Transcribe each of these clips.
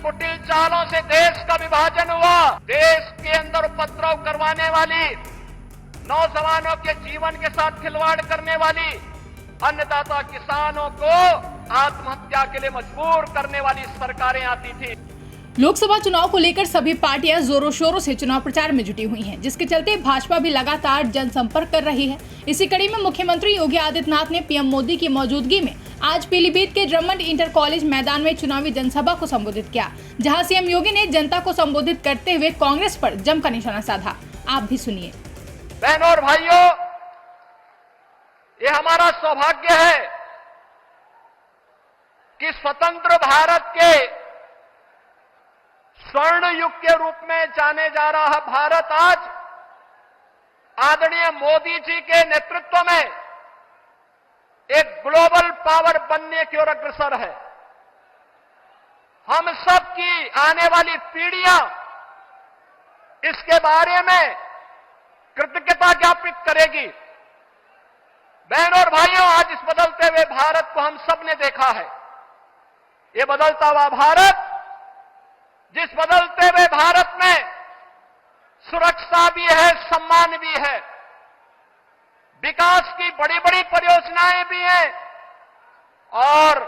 कुटिल चालों से देश का विभाजन हुआ। देश के अंदर उपद्रव करवाने वाली, नौजवानों के जीवन के साथ खिलवाड़ करने वाली, अन्नदाता किसानों को आत्महत्या के लिए मजबूर करने वाली सरकारें आती थी। लोकसभा चुनाव को लेकर सभी पार्टियां जोरों शोरों से चुनाव प्रचार में जुटी हुई हैं, जिसके चलते भाजपा भी लगातार जनसंपर्क कर रही है। इसी कड़ी में मुख्यमंत्री योगी आदित्यनाथ ने पीएम मोदी की मौजूदगी में आज पीलीभीत के ड्रमंड इंटर कॉलेज मैदान में चुनावी जनसभा को संबोधित किया, जहां सीएम योगी ने जनता को संबोधित करते हुए कांग्रेस पर जमकर निशाना साधा। आप भी सुनिए। बहनों और भाइयों, ये हमारा सौभाग्य है कि स्वतंत्र भारत के स्वर्ण युग के रूप में जाने जा रहा भारत आज आदरणीय मोदी जी के नेतृत्व में एक ग्लोबल पावर बनने की ओर अग्रसर है। हम सब की आने वाली पीढ़ियां इसके बारे में कृतज्ञता ज्ञापित करेगी। बहनों और भाइयों, आज इस बदलते हुए भारत को हम सब ने देखा है। ये बदलता हुआ भारत, जिस बदलते हुए भारत में सुरक्षा भी है, सम्मान भी है, विकास की बड़ी बड़ी परियोजनाएं भी हैं और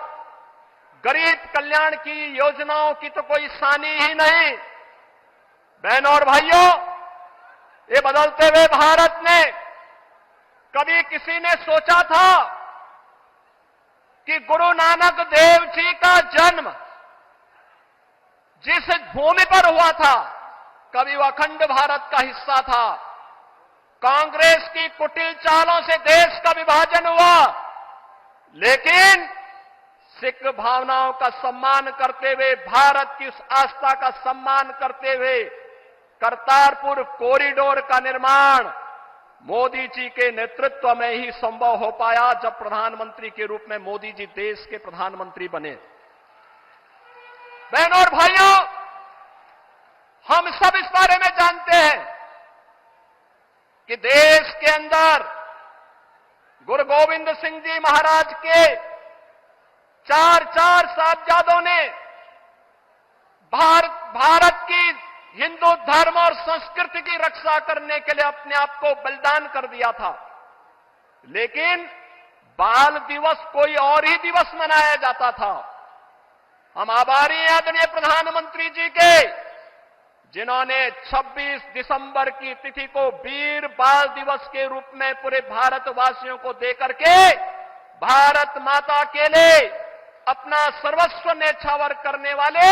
गरीब कल्याण की योजनाओं की तो कोई सानी ही नहीं। बहनों और भाइयों, ये बदलते हुए भारत में कभी किसी ने सोचा था कि गुरु नानक देव जी का जन्म जिस भूमि पर हुआ था, कभी वह अखंड भारत का हिस्सा था। कांग्रेस की कुटिल चालों से देश का विभाजन हुआ, लेकिन सिख भावनाओं का सम्मान करते हुए, भारत की उस आस्था का सम्मान करते हुए करतारपुर कॉरिडोर का निर्माण मोदी जी के नेतृत्व में ही संभव हो पाया, जब प्रधानमंत्री के रूप में मोदी जी देश के प्रधानमंत्री बने। बहनों और भाइयों, हम सब इस बारे में जानते हैं कि देश के अंदर गुरु गोविंद सिंह जी महाराज के चार साहिबजादों ने भारत की हिंदू धर्म और संस्कृति की रक्षा करने के लिए अपने आप को बलिदान कर दिया था। लेकिन बाल दिवस कोई और ही दिवस मनाया जाता था। हम आभारी हैं आदरणीय प्रधानमंत्री जी के, जिन्होंने 26 दिसंबर की तिथि को वीर बाल दिवस के रूप में पूरे भारतवासियों को देकर के भारत माता के लिए अपना सर्वस्व न्यौछावर करने वाले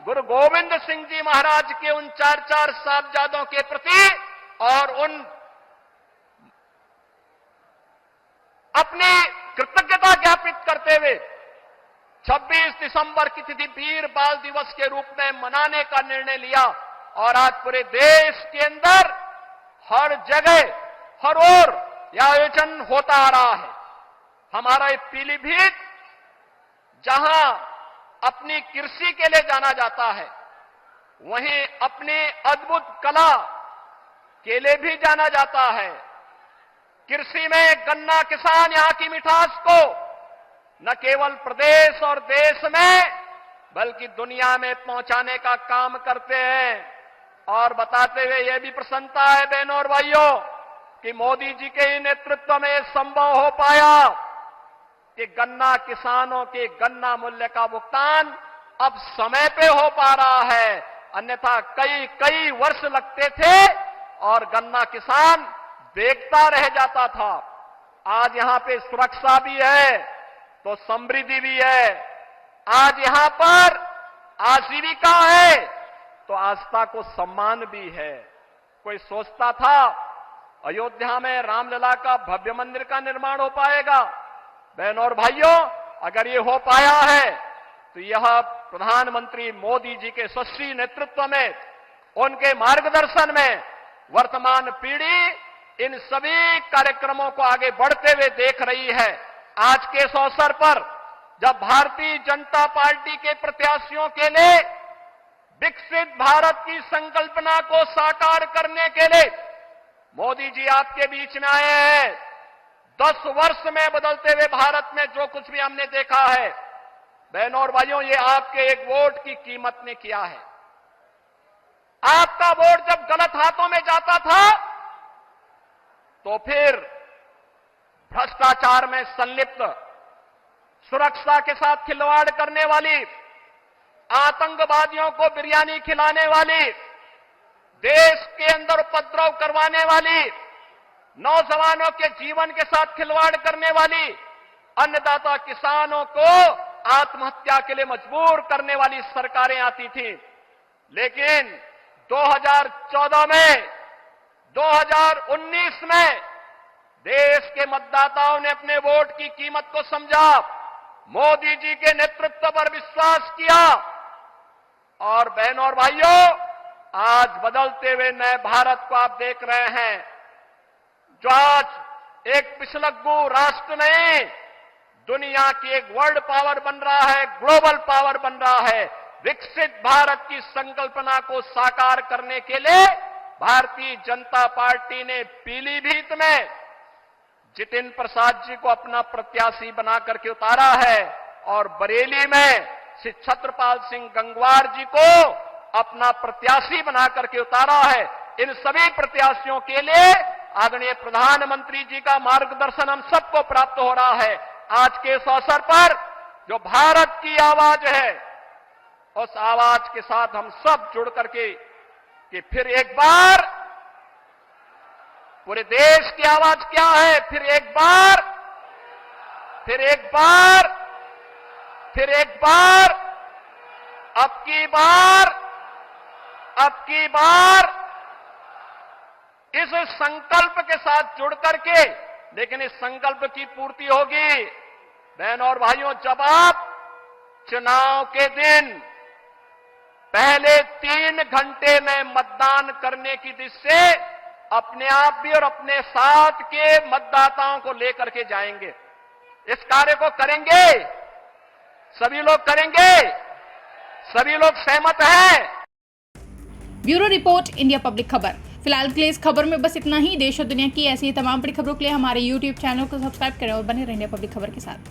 गुरु गोविंद सिंह जी महाराज के उन चार साहिबजादों के प्रति और उन अपनी कृतज्ञता ज्ञापित करते हुए 26 दिसंबर की तिथि वीर बाल दिवस के रूप में मनाने का निर्णय लिया। और आज पूरे देश के अंदर हर जगह, हर ओर यह आयोजन होता आ रहा है। हमारा ये पीलीभीत, जहां अपनी कृषि के लिए जाना जाता है, वहीं अपनी अद्भुत कला के लिए भी जाना जाता है। कृषि में गन्ना किसान यहां की मिठास को न केवल प्रदेश और देश में बल्कि दुनिया में पहुंचाने का काम करते हैं। और बताते हुए यह भी प्रसन्नता है बहनों और भाइयों कि मोदी जी के ही नेतृत्व में संभव हो पाया कि गन्ना किसानों के गन्ना मूल्य का भुगतान अब समय पे हो पा रहा है। अन्यथा कई वर्ष लगते थे और गन्ना किसान बेचता रह जाता था। आज यहां पे सुरक्षा भी है तो समृद्धि भी है। आज यहां पर आजीविका है तो आस्था को सम्मान भी है। कोई सोचता था अयोध्या में रामलला का भव्य मंदिर का निर्माण हो पाएगा? बहनों और भाइयों, अगर ये हो पाया है तो यह प्रधानमंत्री मोदी जी के यशस्वी नेतृत्व में, उनके मार्गदर्शन में वर्तमान पीढ़ी इन सभी कार्यक्रमों को आगे बढ़ते हुए देख रही है। आज के इस अवसर पर जब भारतीय जनता पार्टी के प्रत्याशियों के लिए विकसित भारत की संकल्पना को साकार करने के लिए मोदी जी आपके बीच में आए हैं। 10 वर्ष में बदलते हुए भारत में जो कुछ भी हमने देखा है, बहनों और भाइयों, ये आपके एक वोट की कीमत ने किया है। आपका वोट जब गलत हाथों में जाता था तो फिर भ्रष्टाचार में संलिप्त, सुरक्षा के साथ खिलवाड़ करने वाली, आतंकवादियों को बिरयानी खिलाने वाली, देश के अंदर उपद्रव करवाने वाली, नौजवानों के जीवन के साथ खिलवाड़ करने वाली, अन्नदाता किसानों को आत्महत्या के लिए मजबूर करने वाली सरकारें आती थी। लेकिन 2014 में, 2019 में देश के मतदाताओं ने अपने वोट की कीमत को समझा, मोदी जी के नेतृत्व पर विश्वास किया और बहनों और भाइयों, आज बदलते हुए नए भारत को आप देख रहे हैं, जो आज एक पिछलग्गू राष्ट्र नहीं, दुनिया की एक वर्ल्ड पावर बन रहा है, ग्लोबल पावर बन रहा है। विकसित भारत की संकल्पना को साकार करने के लिए भारतीय जनता पार्टी ने पीलीभीत में जितिन प्रसाद जी को अपना प्रत्याशी बना करके उतारा है और बरेली में श्री छत्रपाल सिंह गंगवार जी को अपना प्रत्याशी बना करके उतारा है। इन सभी प्रत्याशियों के लिए आदरणीय प्रधानमंत्री जी का मार्गदर्शन हम सबको प्राप्त हो रहा है। आज के इस अवसर पर जो भारत की आवाज है, उस आवाज के साथ हम सब जुड़ करके कि फिर एक बार पूरे देश की आवाज क्या है, फिर एक बार, फिर एक बार, फिर एक बार, अब की बार, अब की बार, इस संकल्प के साथ जुड़ करके, लेकिन इस संकल्प की पूर्ति होगी बहनों और भाइयों जब आप चुनाव के दिन पहले 3 घंटे में मतदान करने की दिशा से अपने आप भी और अपने साथ के मतदाताओं को लेकर के जाएंगे। इस कार्य को करेंगे, सभी लोग करेंगे, सभी लोग सहमत हैं। ब्यूरो रिपोर्ट, इंडिया पब्लिक खबर। फिलहाल के लिए इस खबर में बस इतना ही। देश और दुनिया की ऐसी ही तमाम बड़ी खबरों के लिए हमारे YouTube चैनल को सब्सक्राइब करें और बने रहें इंडिया पब्लिक खबर के साथ।